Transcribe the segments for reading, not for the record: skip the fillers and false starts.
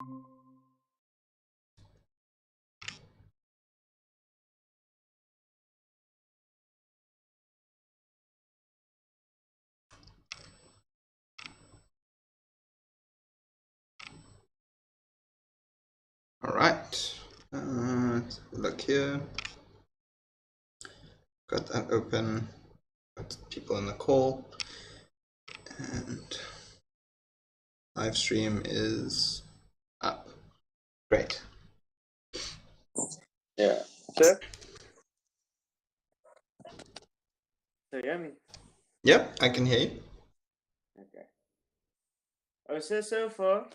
All right, let's look here. Got that open, got people in the call, and live stream is up. Great. Yeah. Sir? So you hear me? Yep, I can hear you. Okay. Oh, so far,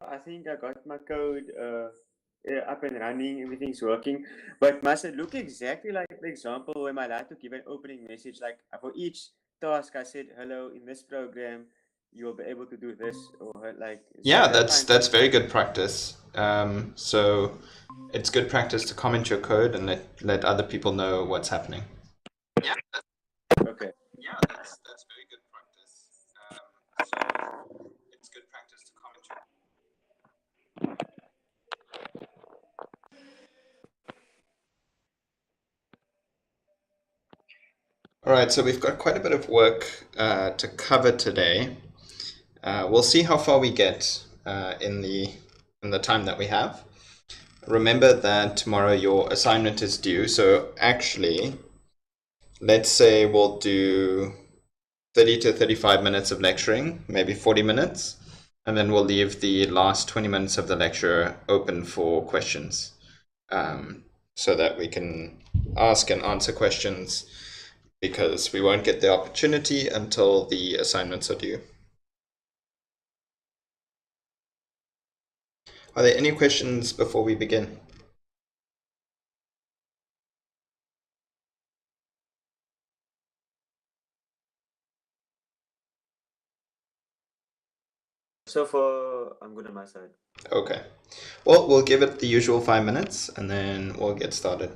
I think I got my code up and running. Everything's working. But must it look exactly like the example where my lad to give an opening message? Like for each task, I said, "Hello, in this program, you'll be able to do this," or like. Yeah, that's very good practice. So it's good practice to comment your code and let other people know what's happening. Yeah. Okay. Yeah, that's very good practice. So it's good practice to comment your. All right, so we've got quite a bit of work to cover today. We'll see how far we get in the time that we have. Remember that tomorrow your assignment is due, so actually, let's say we'll do 30 to 35 minutes of lecturing, maybe 40 minutes, and then we'll leave the last 20 minutes of the lecture open for questions, so that we can ask and answer questions, because we won't get the opportunity until the assignments are due. Are there any questions before we begin? So far, I'm good on my side. Okay. Well, we'll give it the usual 5 minutes and then we'll get started.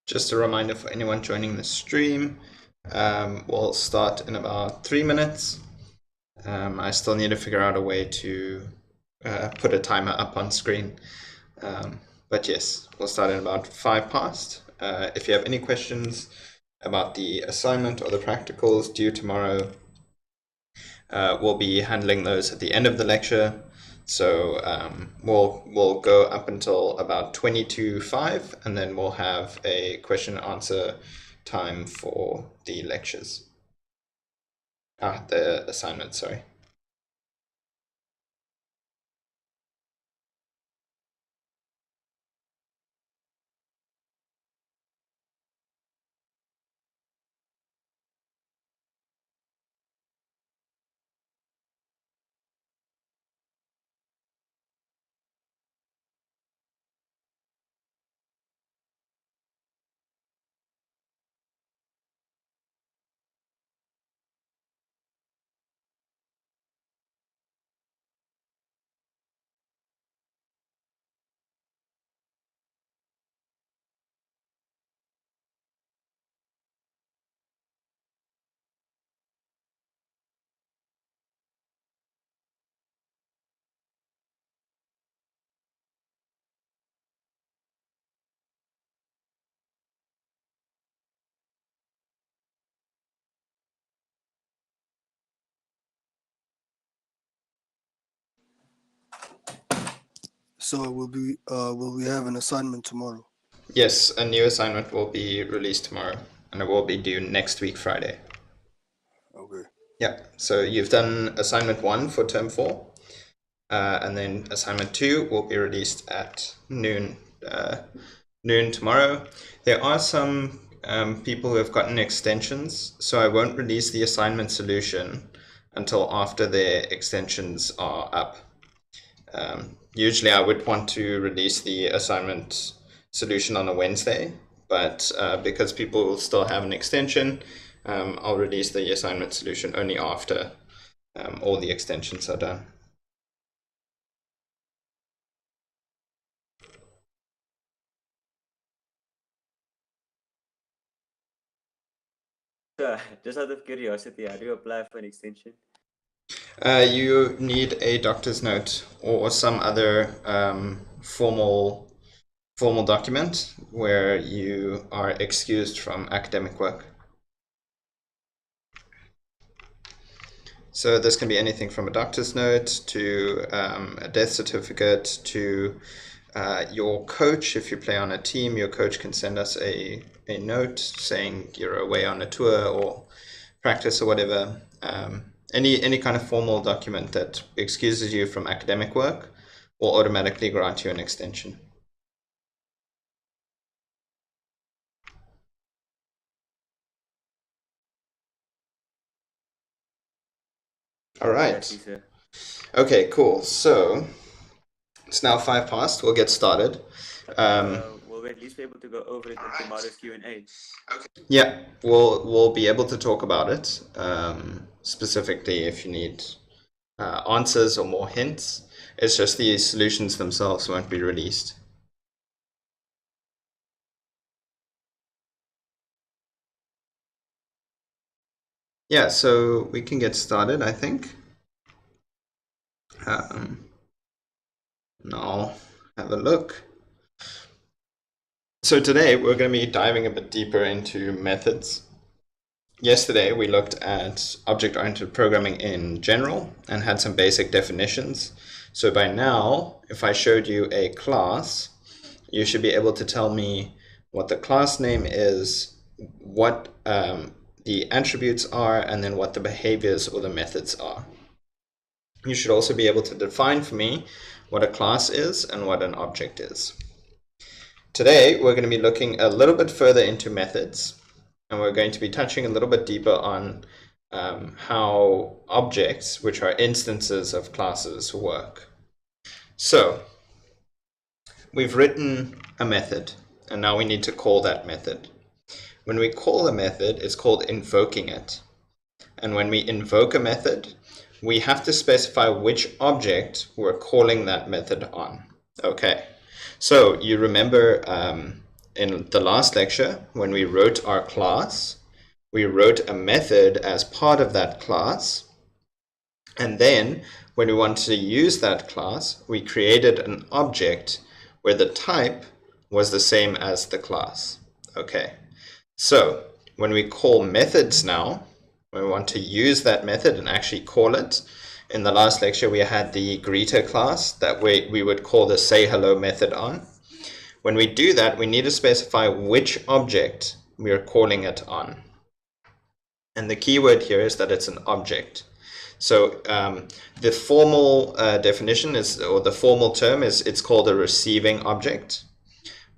Just a reminder for anyone joining the stream, we'll start in about 3 minutes. I still need to figure out a way to put a timer up on screen. But yes, we'll start in about 5 past. If you have any questions about the assignment or the practicals due tomorrow, we'll be handling those at the end of the lecture. So we'll go up until about 20 to 5, and then we'll have a question and answer time for the lectures. The assignment, sorry. So will we have an assignment tomorrow? Yes, a new assignment will be released tomorrow, and it will be due next week, Friday. Okay. Yeah, so you've done assignment 1 for term 4, and then assignment 2 will be released at noon tomorrow. There are some people who have gotten extensions, so I won't release the assignment solution until after their extensions are up. Usually I would want to release the assignment solution on a Wednesday, but because people will still have an extension, I'll release the assignment solution only after all the extensions are done. Just out of curiosity, how do you apply for an extension? You need a doctor's note or some other formal document where you are excused from academic work. So this can be anything from a doctor's note to a death certificate to your coach. If you play on a team, your coach can send us a note saying you're away on a tour or practice or whatever. Any kind of formal document that excuses you from academic work will automatically grant you an extension. All right. Sir. Okay, cool. So it's now 5 past. We'll get started. Will we at least be able to go over it in tomorrow's Q&A? Okay. Yeah, we'll be able to talk about it specifically if you need answers or more hints. It's just the solutions themselves won't be released. Yeah, so we can get started, I think. I'll have a look. So today we're going to be diving a bit deeper into methods. Yesterday we looked at object-oriented programming in general and had some basic definitions. So by now, if I showed you a class, you should be able to tell me what the class name is, what the attributes are, and then what the behaviors or the methods are. You should also be able to define for me what a class is and what an object is. Today, we're going to be looking a little bit further into methods, and we're going to be touching a little bit deeper on how objects, which are instances of classes, work. So, we've written a method, and now we need to call that method. When we call a method, it's called invoking it. And when we invoke a method, we have to specify which object we're calling that method on. Okay, so you remember in the last lecture, when we wrote our class, we wrote a method as part of that class. And then when we wanted to use that class, we created an object where the type was the same as the class. Okay, so when we call methods now, when we want to use that method and actually call it, in the last lecture we had the greeter class that we would call the say hello method on. When we do that, we need to specify which object we are calling it on. And the keyword here is that it's an object. So the formal definition is, or the formal term is, it's called a receiving object.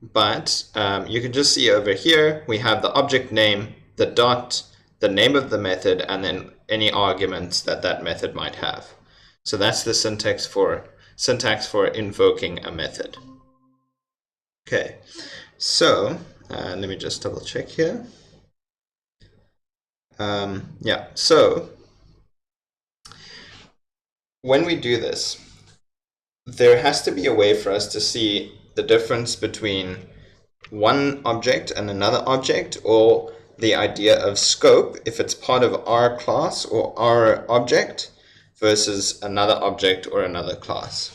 But you can just see over here, we have the object name, the dot, the name of the method, and then any arguments that that method might have. So that's the syntax for invoking a method. Okay, so let me just double check here. Yeah, so when we do this, there has to be a way for us to see the difference between one object and another object, or the idea of scope, if it's part of our class or our object versus another object or another class.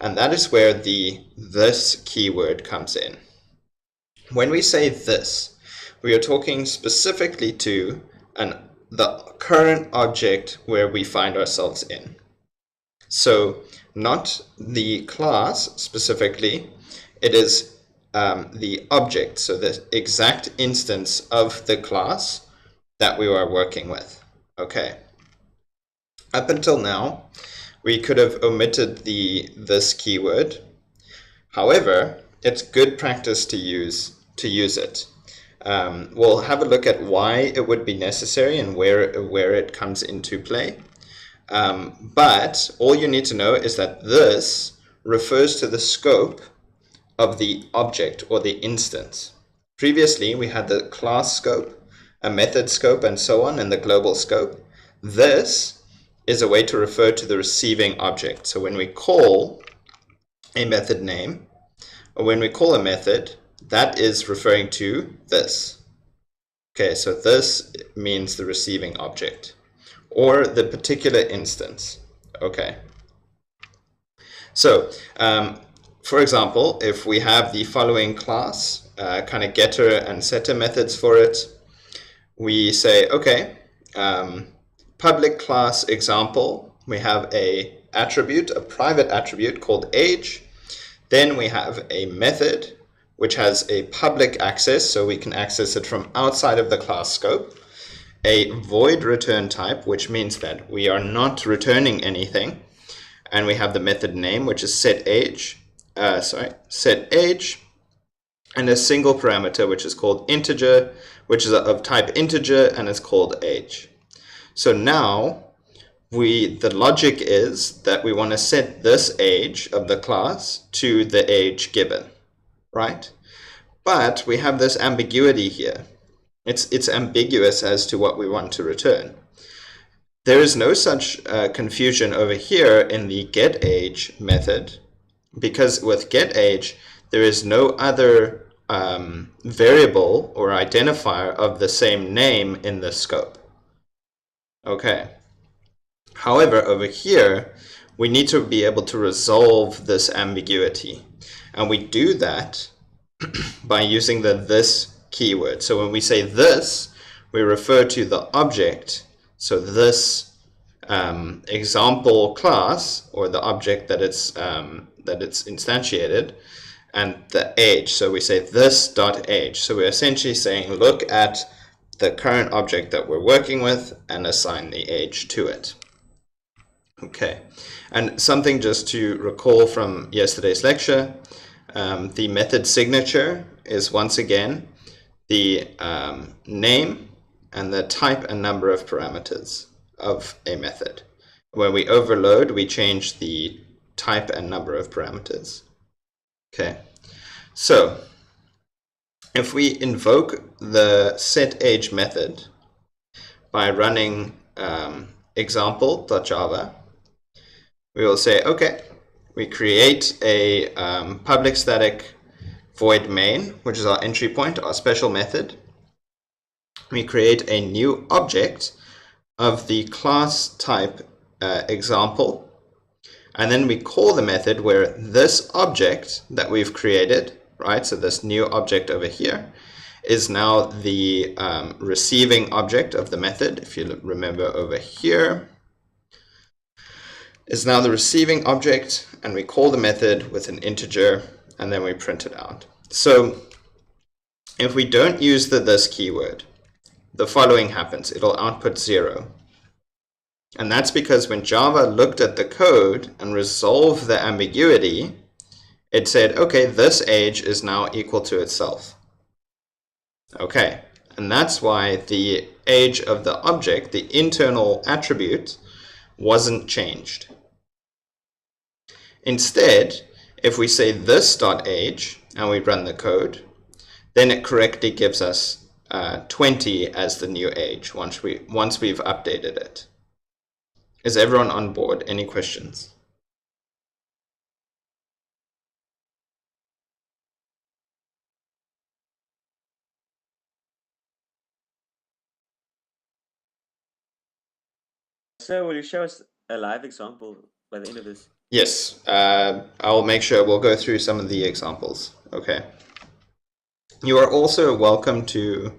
And that is where the this keyword comes in. When we say this, we are talking specifically to the current object where we find ourselves in. So not the class specifically. It is the object, so the exact instance of the class that we are working with. Okay. Up until now, we could have omitted this keyword. However, it's good practice to use it. We'll have a look at why it would be necessary and where it comes into play. But all you need to know is that this refers to the scope of the object or the instance. Previously, we had the class scope, a method scope, and so on, and the global scope. This is a way to refer to the receiving object. So when we call a method name, or when we call a method, that is referring to this. Okay, so this means the receiving object, or the particular instance. Okay. So, for example, if we have the following class, kind of getter and setter methods for it, we say, okay, public class example, we have a private attribute called age. Then we have a method which has a public access, so we can access it from outside of the class scope. A void return type, which means that we are not returning anything. And we have the method name, which is set age, and a single parameter, which is called integer, which is of type integer, and is called age. So now, the logic is that we want to set this age of the class to the age given, right? But we have this ambiguity here. It's ambiguous as to what we want to return. There is no such confusion over here in the getAge method, because with getAge, there is no other variable or identifier of the same name in the scope. Okay. However, over here, we need to be able to resolve this ambiguity. And we do that by using the this keyword. So when we say this, we refer to the object. So this example class, or the object that it's instantiated, and the age. So we say this dot age. So we're essentially saying, look at the current object that we're working with and assign the age to it. Okay, and something just to recall from yesterday's lecture, the method signature is once again the name and the type and number of parameters of a method. When we overload, we change the type and number of parameters. Okay, so if we invoke the setAge method by running example.java, we will say, okay, we create a public static void main, which is our entry point, our special method. We create a new object of the class type example, and then we call the method where this object that we've created, right, so this new object over here, is now the receiving object of the method. If you remember over here, is now the receiving object, and we call the method with an integer, and then we print it out. So if we don't use the this keyword, the following happens. It'll output 0. And that's because when Java looked at the code and resolved the ambiguity, it said, okay, this age is now equal to itself. Okay, and that's why the age of the object, the internal attribute, wasn't changed. Instead, if we say this.age and we run the code, then it correctly gives us 20 as the new age once we've updated it. Is everyone on board? Any questions? So will you show us a live example by the end of this? Yes, I'll make sure we'll go through some of the examples. Okay. You are also welcome to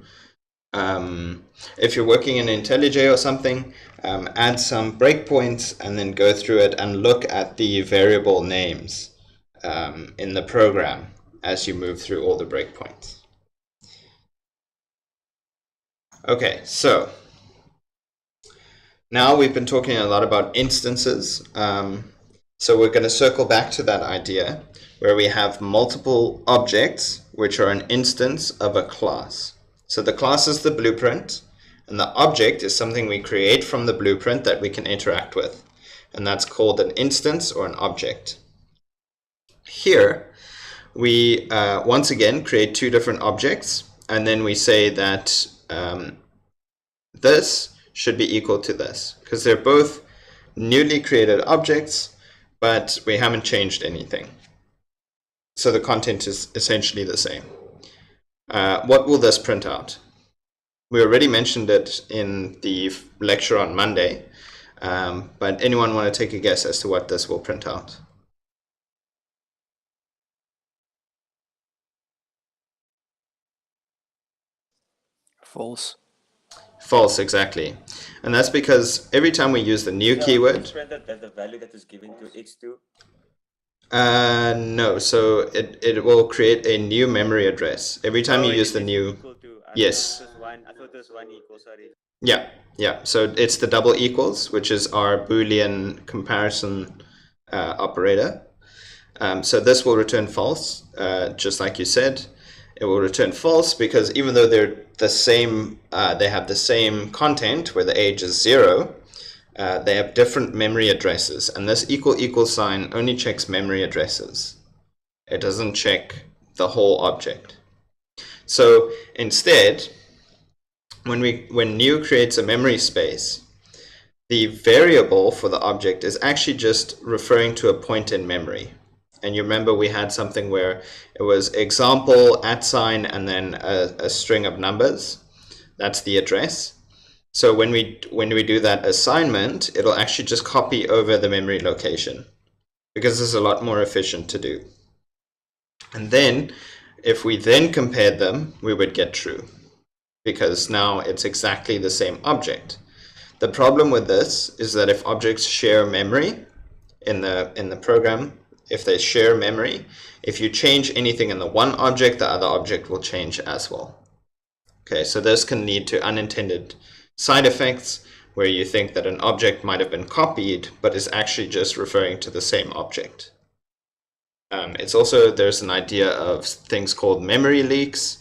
if you're working in IntelliJ or something, add some breakpoints and then go through it and look at the variable names in the program as you move through all the breakpoints. Okay, so now we've been talking a lot about instances. So we're going to circle back to that idea where we have multiple objects which are an instance of a class. So the class is the blueprint, and the object is something we create from the blueprint that we can interact with. And that's called an instance or an object. Here, we once again create two different objects, and then we say that this should be equal to this, because they're both newly created objects, but we haven't changed anything. So the content is essentially the same. What will this print out? We already mentioned it in the lecture on Monday, but anyone want to take a guess as to what this will print out? False. False, exactly. And that's because every time we use the new keyword... That the value that is given to x2? No, so it will create a new memory address. Every time you use the new... Yes. I thought it was 1 equal, sorry. Yeah. So it's the double equals, which is our Boolean comparison operator. So this will return false, just like you said. It will return false because even though they're the same, they have the same content where the age is 0, they have different memory addresses, and this equal sign only checks memory addresses. It doesn't check the whole object. So instead, when new creates a memory space, the variable for the object is actually just referring to a point in memory. And you remember we had something where it was example, @, and then a string of numbers. That's the address. So when we do that assignment, it'll actually just copy over the memory location, because it's a lot more efficient to do. And then if we then compared them, we would get true, because now it's exactly the same object. The problem with this is that if objects share memory in the program, if they share memory, if you change anything in the one object, the other object will change as well. Okay, so this can lead to unintended side effects where you think that an object might have been copied, but is actually just referring to the same object. It's also, there's an idea of things called memory leaks,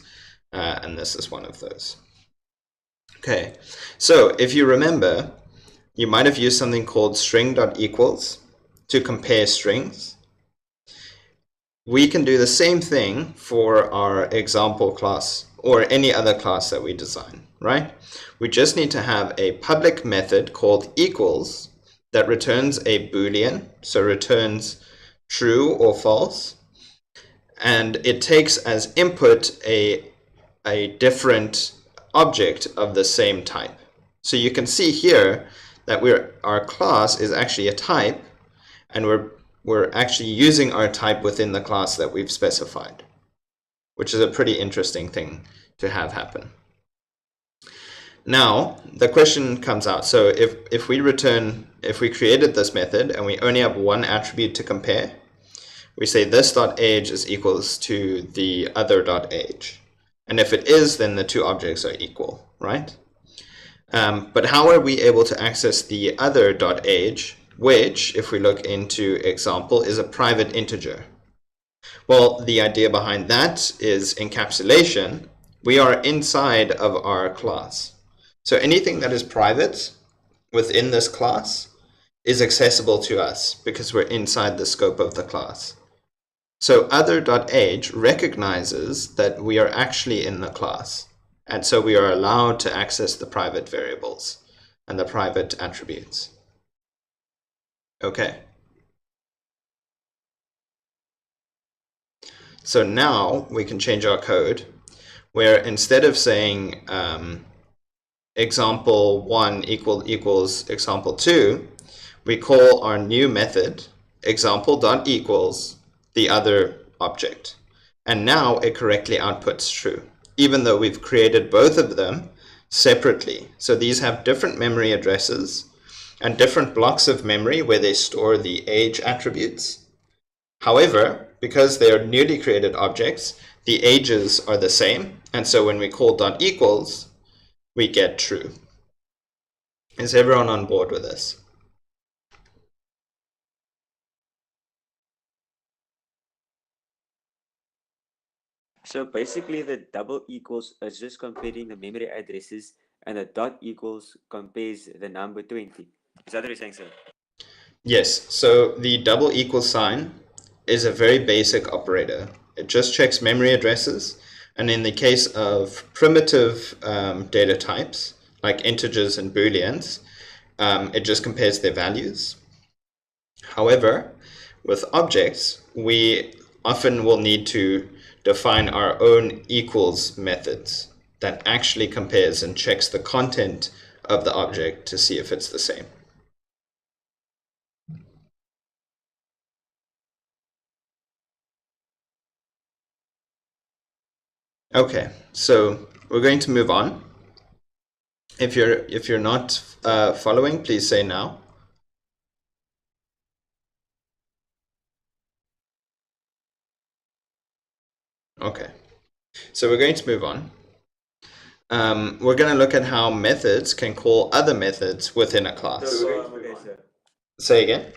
and this is one of those. Okay, so if you remember, you might have used something called string.equals to compare strings. We can do the same thing for our example class or any other class that we design, right? We just need to have a public method called equals that returns a Boolean, so returns true or false, and it takes as input a different object of the same type. So you can see here that our class is actually a type, and we're actually using our type within the class that we've specified, which is a pretty interesting thing to have happen. Now, the question comes out. So if we created this method and we only have one attribute to compare, we say this.age is equals to the other.age. And if it is, then the two objects are equal, right? But how are we able to access the other.age, which, if we look into example, is a private integer? Well, the idea behind that is encapsulation. We are inside of our class. So anything that is private within this class is accessible to us because we're inside the scope of the class. So other.age recognizes that we are actually in the class, and so we are allowed to access the private variables and the private attributes. Okay. So now we can change our code where instead of saying example1 equals example2, we call our new method example.equals the other object. And now it correctly outputs true. Even though we've created both of them, separately. So these have different memory addresses and different blocks of memory where they store the age attributes. However, because they are newly created objects, the ages are the same, and so when we call dot equals, we get true. Is everyone on board with this? So basically, the double equals is just comparing the memory addresses, and the dot equals compares the number 20. Is that what you're saying, sir? Yes, so the double equal sign is a very basic operator. It just checks memory addresses, and in the case of primitive data types, like integers and booleans, it just compares their values. However, with objects, we often will need to define our own equals methods that actually compares and checks the content of the object to see if it's the same. Okay, so we're going to move on. If you're not following, please say now. Okay, so we're going to move on. We're going to look at how methods can call other methods within a class. Okay, sir. Say again.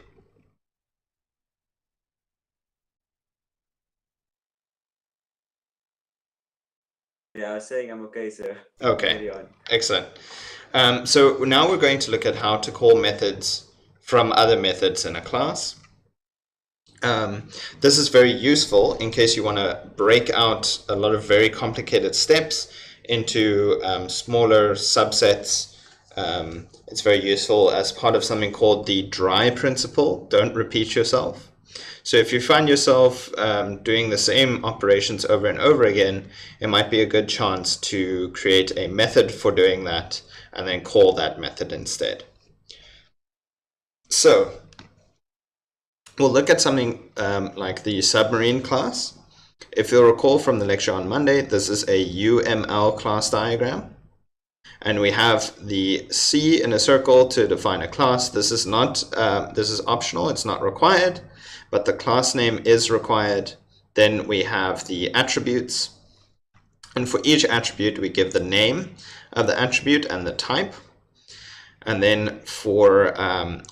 Yeah, I was saying I'm okay, sir. Okay, Carry on. excellent. So now we're going to look at how to call methods from other methods in a class. This is very useful in case you want to break out a lot of very complicated steps into smaller subsets. It's very useful as part of something called the dry principle. Don't repeat yourself. So if you find yourself doing the same operations over and over again, it might be a good chance to create a method for doing that and then call that method instead. So we'll look at something like the submarine class. If you'll recall from the lecture on Monday, this is a UML class diagram. And we have the C in a circle to define a class. This is optional, it's not required, but the class name is required. Then we have the attributes. And for each attribute, we give the name of the attribute and the type. And then for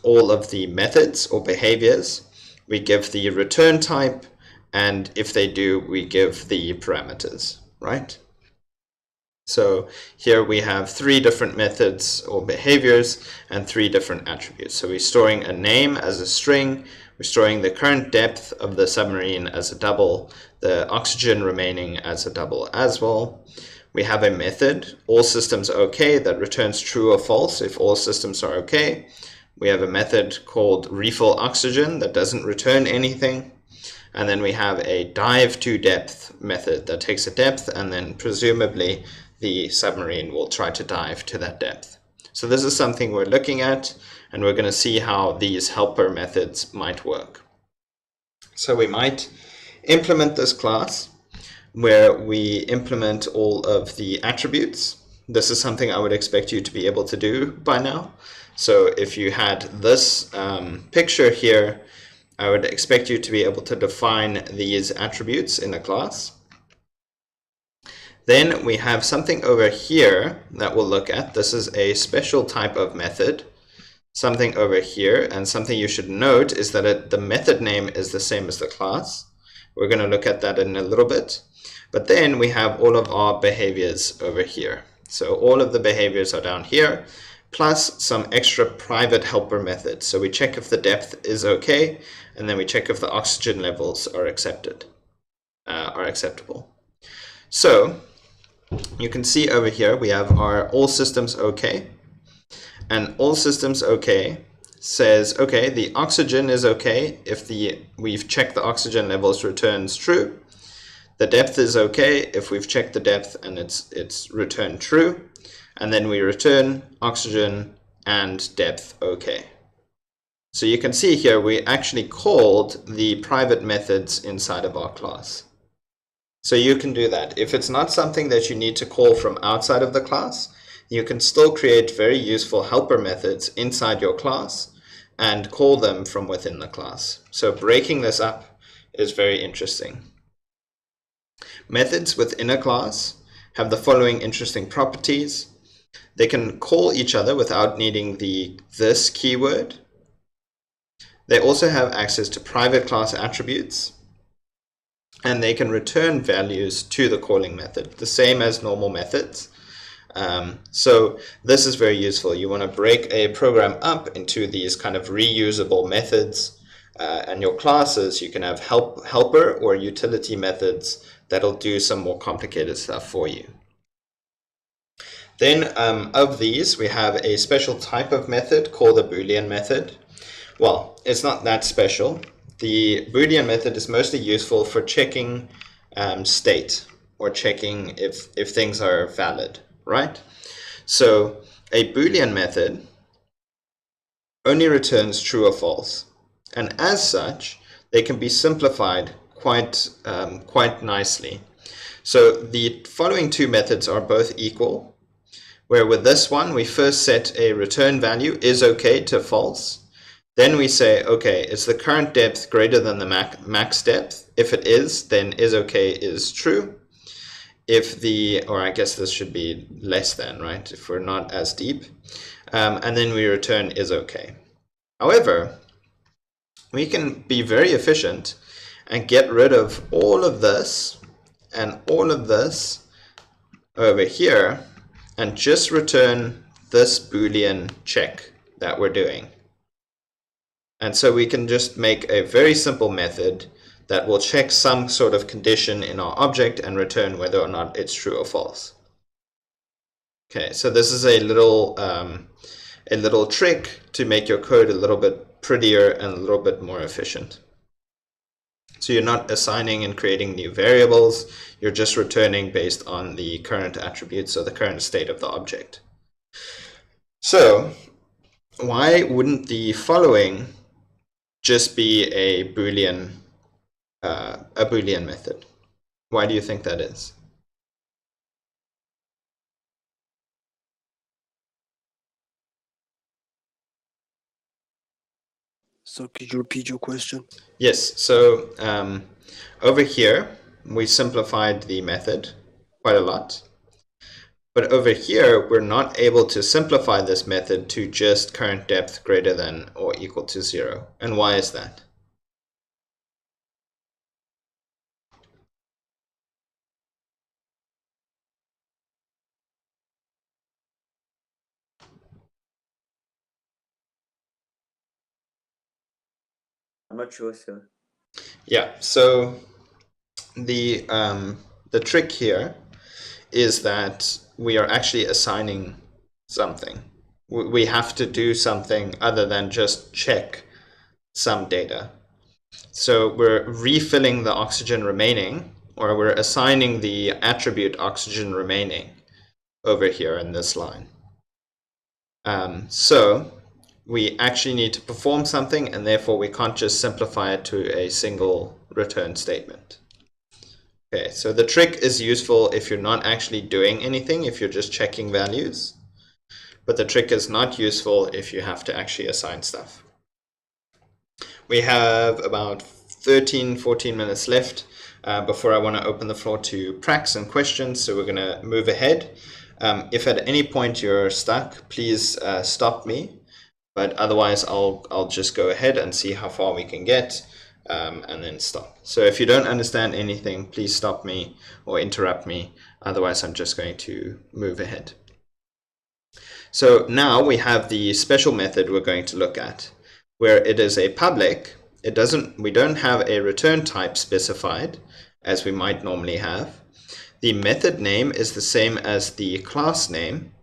all of the methods or behaviors, we give the return type, and if they do, we give the parameters, right? So here we have 3 different methods or behaviors and 3 different attributes. So we're storing a name as a string, we're storing the current depth of the submarine as a double, the oxygen remaining as a double as well. We have a method, all systems okay, that returns true or false if all systems are okay. We have a method called refill oxygen that doesn't return anything. And then we have a dive to depth method that takes a depth, and then presumably the submarine will try to dive to that depth. So this is something we're looking at, and we're going to see how these helper methods might work. So we might implement this class where we implement all of the attributes. This is something I would expect you to be able to do by now. So if you had this picture here, I would expect you to be able to define these attributes in a class. Then we have something over here that we'll look at. This is a special type of method, something over here, and something you should note is that the method name is the same as the class. We're going to look at that in a little bit. But then we have all of our behaviors over here. So all of the behaviors are down here, plus some extra private helper methods. So we check if the depth is okay, and then we check if the oxygen levels are acceptable. So you can see over here we have our all systems okay, and all systems okay says okay, the oxygen is okay if we've checked the oxygen levels returns true. The depth is okay if we've checked the depth and it's returned true, and then we return oxygen and depth okay. So you can see here we actually called the private methods inside of our class. So you can do that. If it's not something that you need to call from outside of the class, you can still create very useful helper methods inside your class and call them from within the class. So breaking this up is very interesting. Methods within a class have the following interesting properties. They can call each other without needing the this keyword. They also have access to private class attributes, and they can return values to the calling method, the same as normal methods. So this is very useful. You want to break a program up into these kind of reusable methods, and your classes, you can have helper or utility methods that'll do some more complicated stuff for you. Then of these, we have a special type of method called the Boolean method. Well, it's not that special. The Boolean method is mostly useful for checking state, or checking if things are valid, right? So a Boolean method only returns true or false. And as such, they can be simplified quite nicely. So the following two methods are both equal, where with this one, we first set a return value is okay to false. Then we say, okay, is the current depth greater than the max depth? If it is, then is okay is true. If the, or I guess this should be less than, right? If we're not as deep. And then we return is okay. However, we can be very efficient and get rid of all of this and all of this over here and just return this Boolean check that we're doing. And so we can just make a very simple method that will check some sort of condition in our object and return whether or not it's true or false. Okay, so this is a little trick to make your code a little bit prettier and a little bit more efficient. So you're not assigning and creating new variables, you're just returning based on the current attributes or the current state of the object. So why wouldn't the following just be a Boolean method? Why do you think that is? So could you repeat your question? Yes, so over here, we simplified the method quite a lot. But over here, we're not able to simplify this method to just current depth greater than or equal to 0. And why is that? I'm not sure, sir. Yeah, so the trick here is that we are actually assigning something. We have to do something other than just check some data. So we're refilling the oxygen remaining, or we're assigning the attribute oxygen remaining over here in this line. So we actually need to perform something, and therefore we can't just simplify it to a single return statement. Okay, so the trick is useful if you're not actually doing anything, if you're just checking values. But the trick is not useful if you have to actually assign stuff. We have about 13-14 minutes left before I want to open the floor to pracs and questions, so we're going to move ahead. If at any point you're stuck, please stop me, but otherwise I'll just go ahead and see how far we can get. And then stop. So if you don't understand anything, please stop me or interrupt me. Otherwise, I'm just going to move ahead. So now we have the special method we're going to look at, where it is a public. We don't have a return type specified, as we might normally have. The method name is the same as the class name,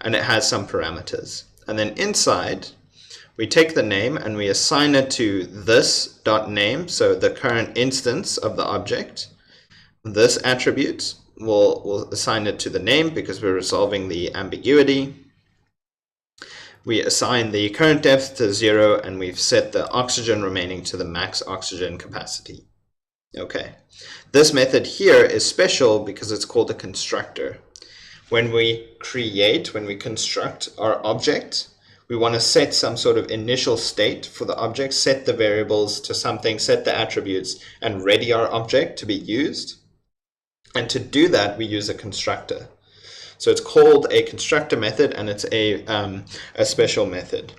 and it has some parameters. And then inside, we take the name and we assign it to this.name, so the current instance of the object. This attribute, we'll assign it to the name because we're resolving the ambiguity. We assign the current depth to 0, and we've set the oxygen remaining to the max oxygen capacity. Okay, this method here is special because it's called a constructor. when we construct our object, we want to set some sort of initial state for the object, set the variables to something, set the attributes, and ready our object to be used. And to do that, we use a constructor. So it's called a constructor method, and it's a special method.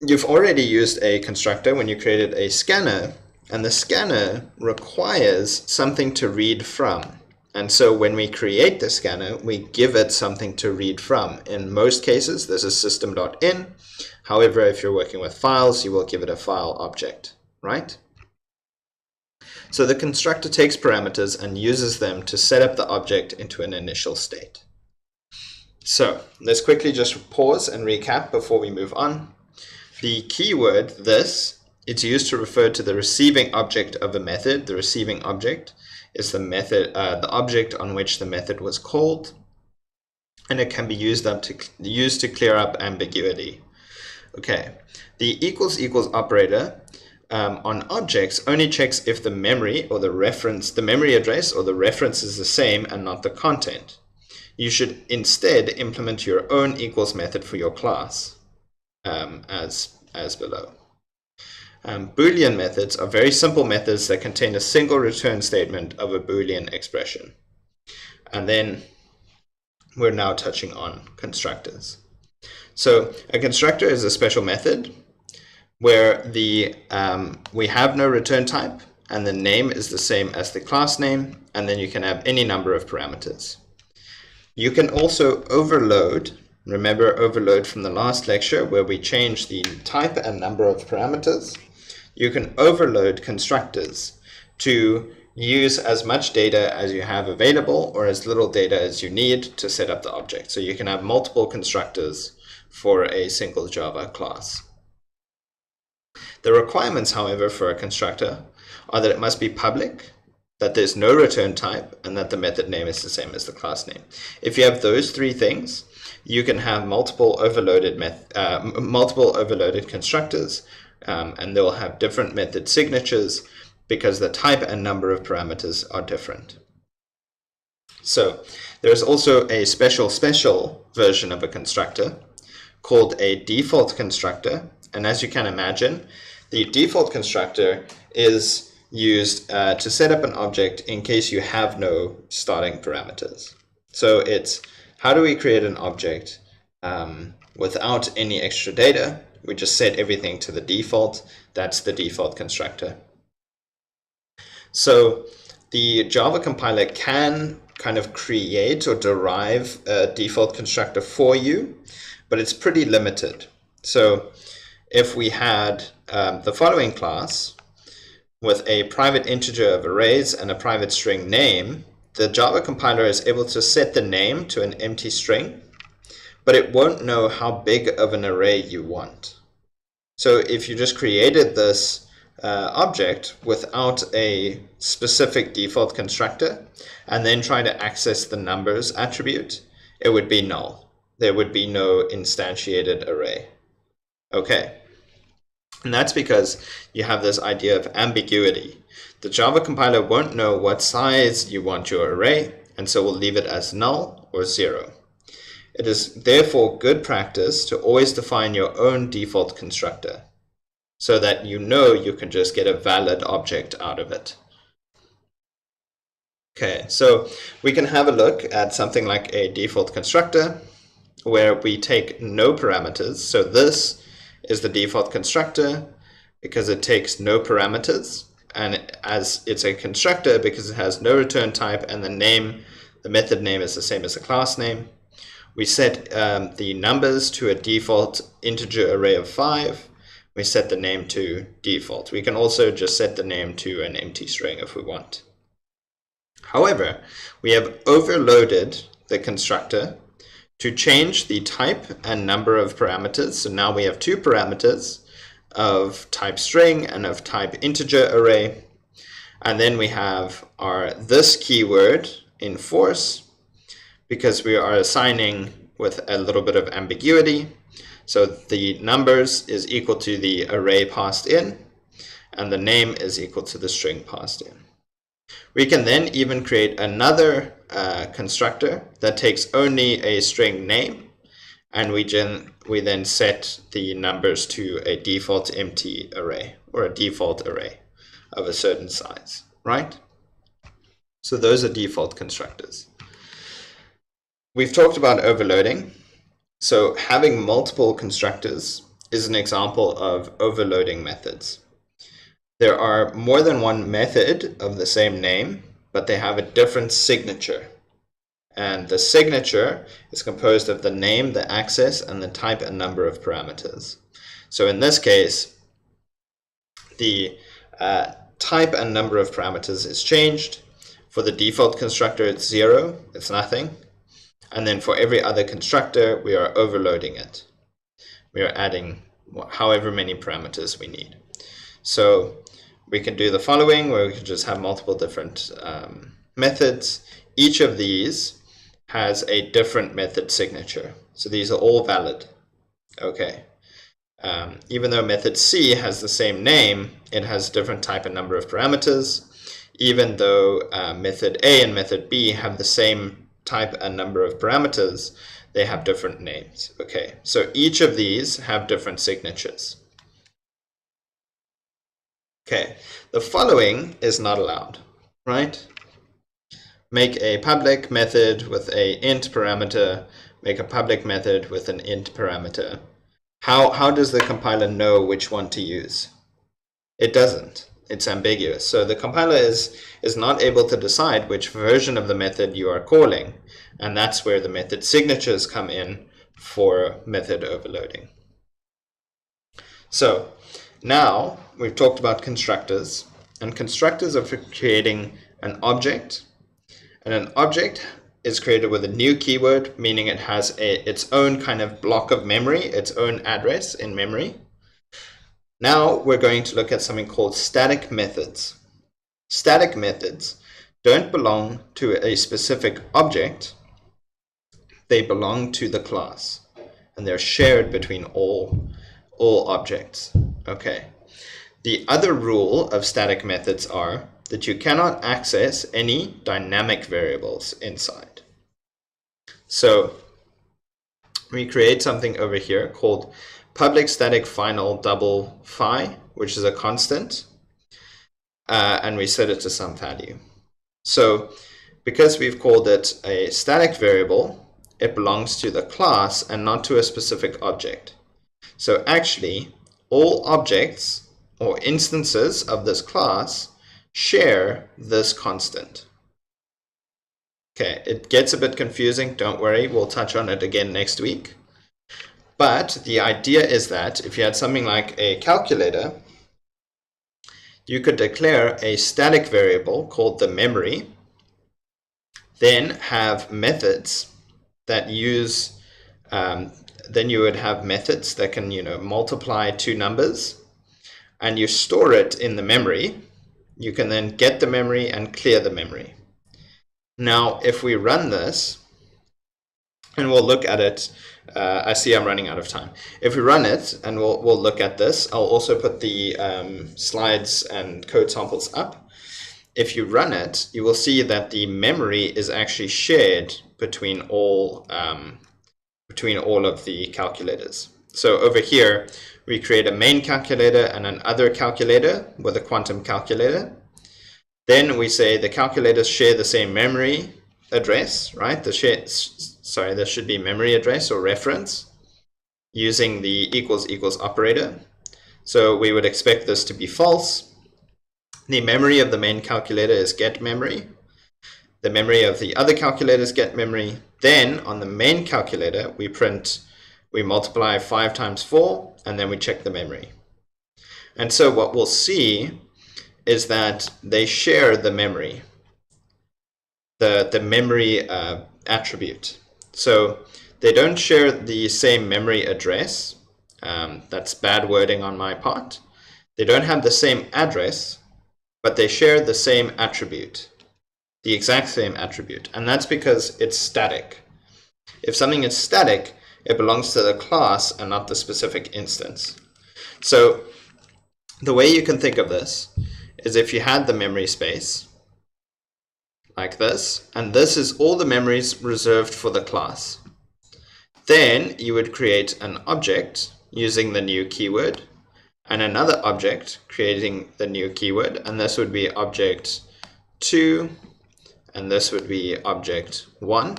You've already used a constructor when you created a scanner, and the scanner requires something to read from. And so when we create the scanner, we give it something to read from. In most cases, this is system.in. However, if you're working with files, you will give it a file object, right? So the constructor takes parameters and uses them to set up the object into an initial state. So let's quickly just pause and recap before we move on. The keyword this, it's used to refer to the receiving object of a method. The receiving object is the method, the object on which the method was called, and it can be used to clear up ambiguity. Okay, the equals operator on objects only checks if the memory or the memory address or the reference is the same and not the content. You should instead implement your own equals method for your class, as below. Boolean methods are very simple methods that contain a single return statement of a Boolean expression. And then we're now touching on constructors. So a constructor is a special method where we have no return type, and the name is the same as the class name, and then you can have any number of parameters. You can also overload. Remember overload from the last lecture where we changed the type and number of parameters. You can overload constructors to use as much data as you have available or as little data as you need to set up the object. So you can have multiple constructors for a single Java class. The requirements, however, for a constructor are that it must be public, that there's no return type, and that the method name is the same as the class name. If you have those three things, you can have multiple overloaded constructors, and they'll have different method signatures because the type and number of parameters are different. So there's also a special version of a constructor called a default constructor. And as you can imagine, the default constructor is used to set up an object in case you have no starting parameters. So it's how do we create an object without any extra data? We just set everything to the default. That's the default constructor. So the Java compiler can kind of create or derive a default constructor for you, but it's pretty limited. So if we had the following class with a private integer of arrays and a private string name, the Java compiler is able to set the name to an empty string, but it won't know how big of an array you want. So if you just created this object without a specific default constructor and then try to access the numbers attribute, it would be null. There would be no instantiated array. Okay. And that's because you have this idea of ambiguity. The Java compiler won't know what size you want your array, and so will leave it as null or 0. It is therefore good practice to always define your own default constructor so that you know you can just get a valid object out of it. Okay, so we can have a look at something like a default constructor where we take no parameters. So this is the default constructor because it takes no parameters, and as it's a constructor because it has no return type, and the method name is the same as the class name. We set the numbers to a default integer array of 5. We set the name to default. We can also just set the name to an empty string if we want. However, we have overloaded the constructor to change the type and number of parameters. So now we have two parameters of type string and of type integer array. And then we have our this keyword in force because we are assigning with a little bit of ambiguity. So the numbers is equal to the array passed in, and the name is equal to the string passed in. We can then even create another constructor that takes only a string name, and we then set the numbers to a default empty array or a default array of a certain size, right? So those are default constructors. We've talked about overloading. So having multiple constructors is an example of overloading methods. There are more than one method of the same name, but they have a different signature. And the signature is composed of the name, the access, and the type and number of parameters. So in this case, the type and number of parameters is changed. For the default constructor, it's 0, it's nothing. And then for every other constructor, we are overloading it. We are adding however many parameters we need. So we can do the following, where we can just have multiple different methods. Each of these has a different method signature. So these are all valid. Okay. Even though method C has the same name, it has different type and number of parameters. Even though method A and method B have the same type and number of parameters, they have different names. Okay, so each of these have different signatures. Okay, the following is not allowed, right? Make a public method with a int parameter, make a public method with an int parameter. How does the compiler know which one to use? It doesn't. It's ambiguous. So the compiler is not able to decide which version of the method you are calling, and that's where the method signatures come in for method overloading. So now we've talked about constructors, and constructors are for creating an object, and an object is created with a new keyword, meaning it has its own kind of block of memory, its own address in memory. Now we're going to look at something called static methods. Static methods don't belong to a specific object. They belong to the class, and they're shared between all objects. Okay. The other rule of static methods are that you cannot access any dynamic variables inside. So we create something over here called public static final double phi, which is a constant, and we set it to some value. So because we've called it a static variable, it belongs to the class and not to a specific object. So actually, all objects or instances of this class share this constant. Okay, it gets a bit confusing, don't worry, we'll touch on it again next week. But the idea is that if you had something like a calculator, you could declare a static variable called the memory, then have methods that use, then you would have methods that can, multiply two numbers, and you store it in the memory. You can then get the memory and clear the memory. Now, if we run this, and we'll look at it, I see I'm running out of time. If we run it, and we'll look at this, I'll also put the slides and code samples up. If you run it, you will see that the memory is actually shared between all of the calculators. So over here, we create a main calculator and an other calculator with a quantum calculator. Then we say the calculators share the same memory address, right? There should be memory address or reference using the equals operator. So we would expect this to be false. The memory of the main calculator is get memory. The memory of the other calculator is get memory. Then on the main calculator, we multiply 5 times 4, and then we check the memory. And so what we'll see is that they share the memory, the memory attribute. So they don't share the same memory address. That's bad wording on my part. They don't have the same address, but they share the same attribute, the exact same attribute. And that's because it's static. If something is static, it belongs to the class and not the specific instance. So the way you can think of this is if you had the memory space, like this, and this is all the memories reserved for the class. Then you would create an object using the new keyword, and another object creating the new keyword, and this would be object 2, and this would be object 1.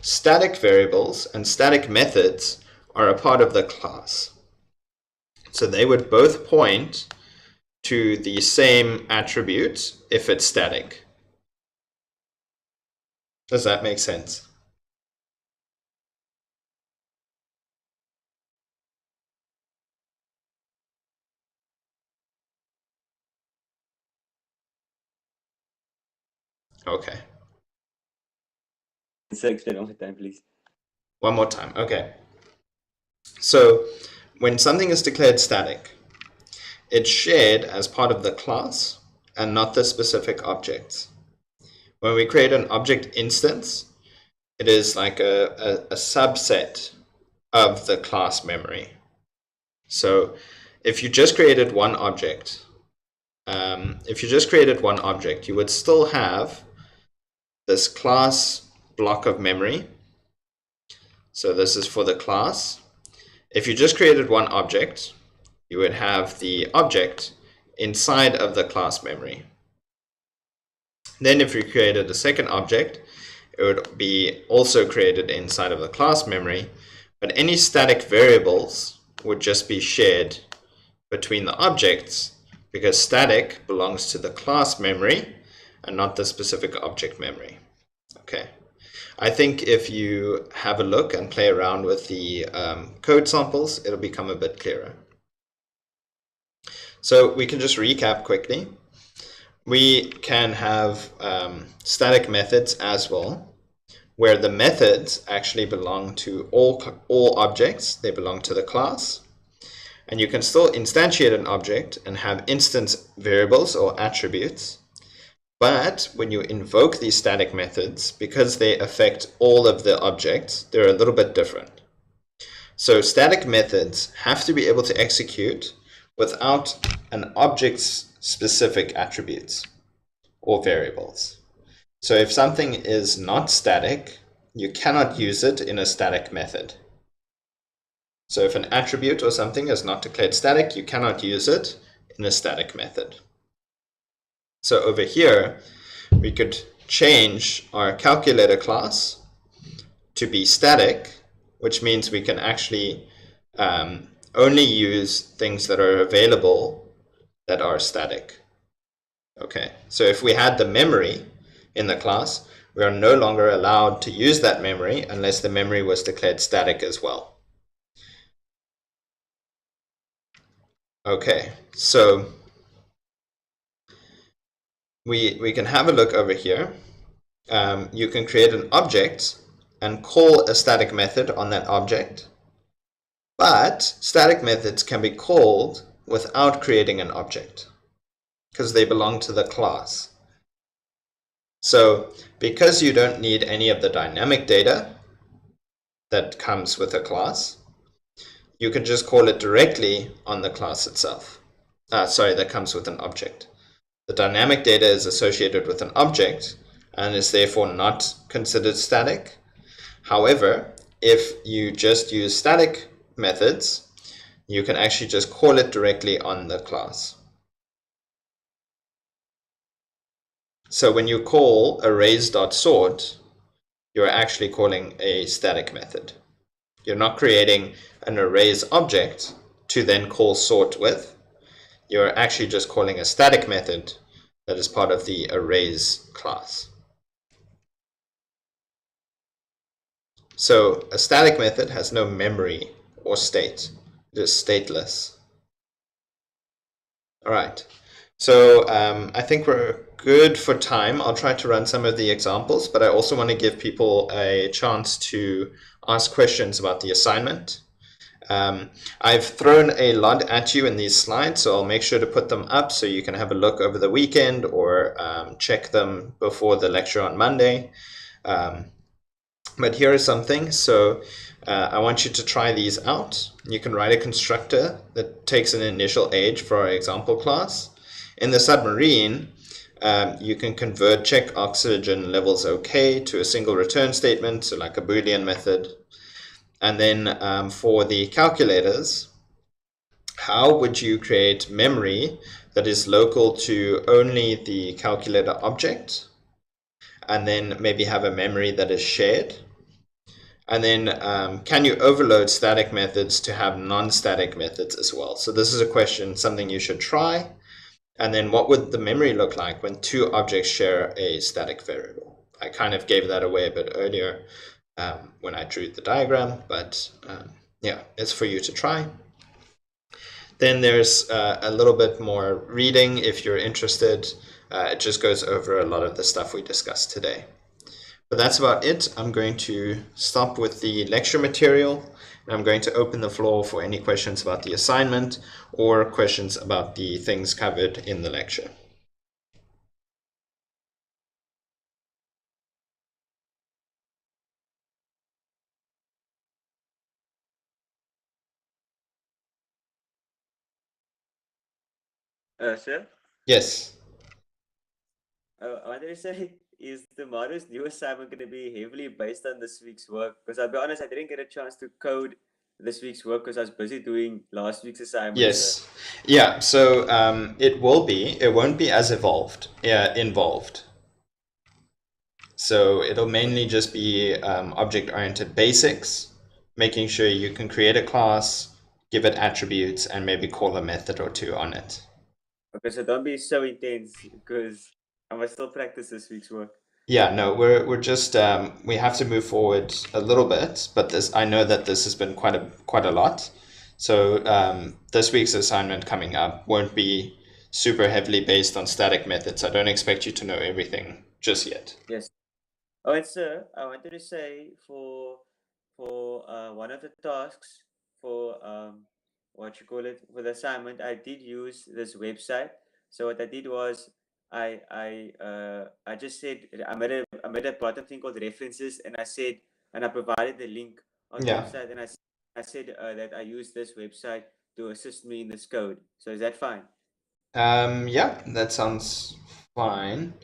Static variables and static methods are a part of the class. So they would both point to the same attribute if it's static. Does that make sense? Okay. So explain one more time, please. One more time. Okay. So when something is declared static, it's shared as part of the class and not the specific objects. When we create an object instance, it is like a subset of the class memory. So if you just created one object, you would still have this class block of memory. So this is for the class. If you just created one object, you would have the object inside of the class memory. Then if you created a second object, it would be also created inside of the class memory, but any static variables would just be shared between the objects because static belongs to the class memory and not the specific object memory. Okay. I think if you have a look and play around with the code samples, it'll become a bit clearer. So we can just recap quickly. We can have static methods as well, where the methods actually belong to all objects. They belong to the class. And you can still instantiate an object and have instance variables or attributes. But when you invoke these static methods, because they affect all of the objects, they're a little bit different. So static methods have to be able to execute without an object's specific attributes or variables. So if something is not static, you cannot use it in a static method. So if an attribute or something is not declared static, you cannot use it in a static method. So over here, we could change our calculator class to be static, which means we can actually only use things that are available that are static. Okay, so if we had the memory in the class, we are no longer allowed to use that memory unless the memory was declared static as well. Okay, so we can have a look over here. You can create an object and call a static method on that object. But static methods can be called without creating an object because they belong to the class. So because you don't need any of the dynamic data that comes with a class, you can just call it directly on the class itself. That comes with an object. The dynamic data is associated with an object and is therefore not considered static. However, if you just use static methods, you can actually just call it directly on the class. So when you call arrays.sort, you're actually calling a static method. You're not creating an arrays object to then call sort with. You're actually just calling a static method that is part of the arrays class. So a static method has no memory or state. It is stateless. All right. So I think we're good for time. I'll try to run some of the examples, but I also want to give people a chance to ask questions about the assignment. I've thrown a lot at you in these slides, so I'll make sure to put them up so you can have a look over the weekend or check them before the lecture on Monday. But here is something. So I want you to try these out. You can write a constructor that takes an initial age for our example class. In the submarine, You can convert check oxygen levels okay to a single return statement, so like a Boolean method. And then for the calculators, how would you create memory that is local to only the calculator object, and then maybe have a memory that is shared? And then can you overload static methods to have non-static methods as well? So this is a question, something you should try. And then what would the memory look like when two objects share a static variable? I kind of gave that away a bit earlier when I drew the diagram, but yeah, it's for you to try. Then there's a little bit more reading if you're interested. It just goes over a lot of the stuff we discussed today. But that's about it. I'm going to stop with the lecture material, and I'm going to open the floor for any questions about the assignment or questions about the things covered in the lecture. Sir? Yes. I wanted to say, is tomorrow's new assignment going to be heavily based on this week's work? Because I'll be honest, I didn't get a chance to code this week's work because I was busy doing last week's assignment. Yes. Yeah. So it will be. It won't be as involved. So it'll mainly just be object-oriented basics, making sure you can create a class, give it attributes, and maybe call a method or two on it. Okay, so don't be so intense because I must still practice this week's work. Yeah, no, we're just we have to move forward a little bit, but I know that this has been quite a lot. So this week's assignment coming up won't be super heavily based on static methods. I don't expect you to know everything just yet. Yes. Oh, and sir, I wanted to say for one of the tasks for what you call it, for the assignment, I did use this website. So what I did was I just said I made a bottom thing called references, and I provided the link of the Yeah. website, and I said that I use this website to assist me in this code. So is that fine? Yeah, that sounds fine.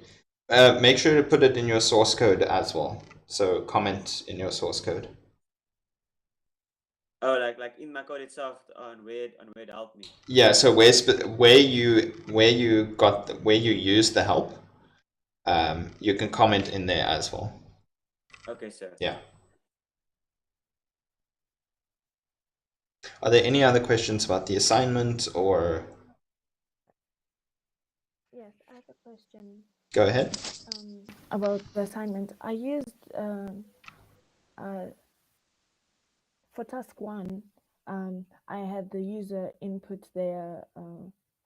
Make sure to put it in your source code as well. So comment in your source code. Oh, like in my code itself on where it helped me. Yeah. So where you use the help, you can comment in there as well. Okay, sir. Yeah. Are there any other questions about the assignment or? Yes, I have a question Go ahead. about the assignment. I used for task one, I had the user input their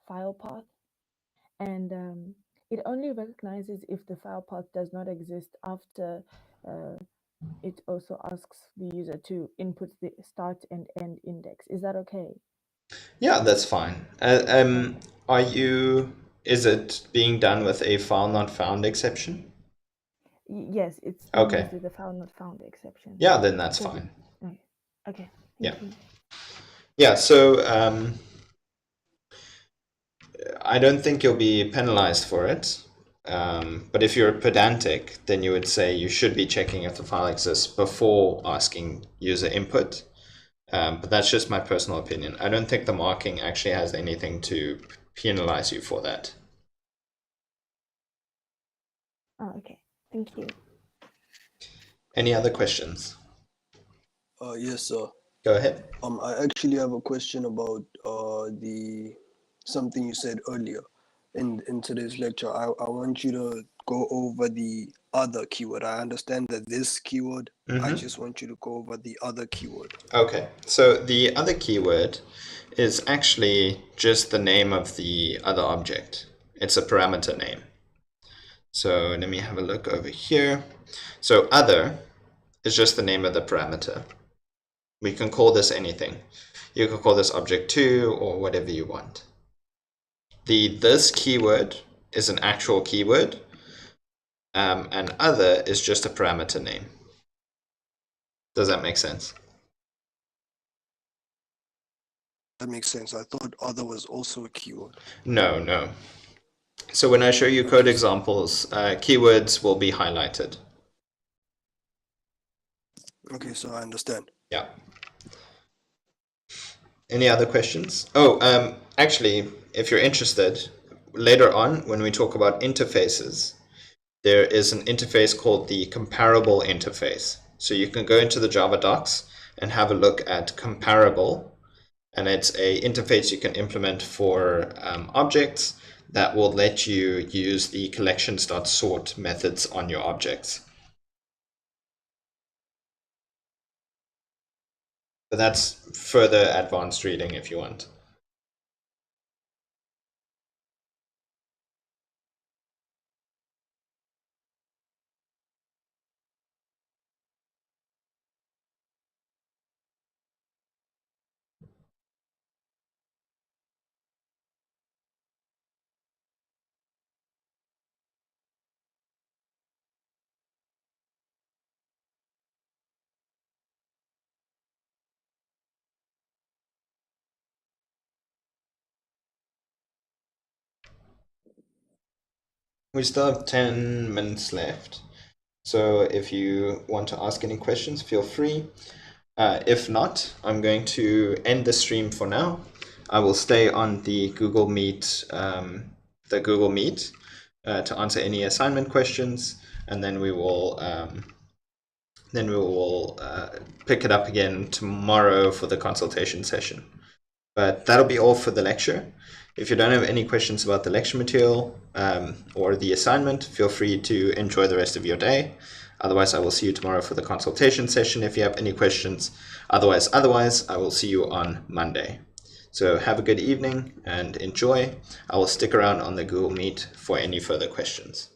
file path, and it only recognizes if the file path does not exist after it also asks the user to input the start and end index. Is that okay? Yeah, that's fine. Is it being done with a file not found exception? Yes, it's being Okay. used with the file not found exception. Yeah, then that's Because fine. okay, Yeah. thank you. Yeah, so I don't think you'll be penalized for it. But if you're pedantic, then you would say you should be checking if the file exists before asking user input. But that's just my personal opinion. I don't think the marking actually has anything to penalize you for that. Oh, okay, thank you. Any other questions? Yes, sir. Go ahead. I actually have a question about the something you said earlier in today's lecture. I want you to go over the other keyword. I understand that this keyword, I just want you to go over the other keyword. Okay, so the other keyword is actually just the name of the other object. It's a parameter name. So let me have a look over here. So other is just the name of the parameter. We can call this anything. You can call this object2 or whatever you want. This keyword is an actual keyword, and other is just a parameter name. Does that make sense? That makes sense. I thought other was also a keyword. No. So when I show you code examples, keywords will be highlighted. Okay, so I understand. Yeah. Any other questions? Oh, actually, if you're interested, later on when we talk about interfaces, there is an interface called the comparable interface. So you can go into the Java docs and have a look at comparable, and it's a interface you can implement for objects that will let you use the collections.sort methods on your objects. But that's further advanced reading if you want. We still have 10 minutes left. So if you want to ask any questions, feel free. If not, I'm going to end the stream for now. I will stay on the Google Meet, to answer any assignment questions, and then we will pick it up again tomorrow for the consultation session. But that'll be all for the lecture. If you don't have any questions about the lecture material or the assignment, feel free to enjoy the rest of your day. Otherwise, I will see you tomorrow for the consultation session if you have any questions. Otherwise, I will see you on Monday. So have a good evening and enjoy. I will stick around on the Google Meet for any further questions.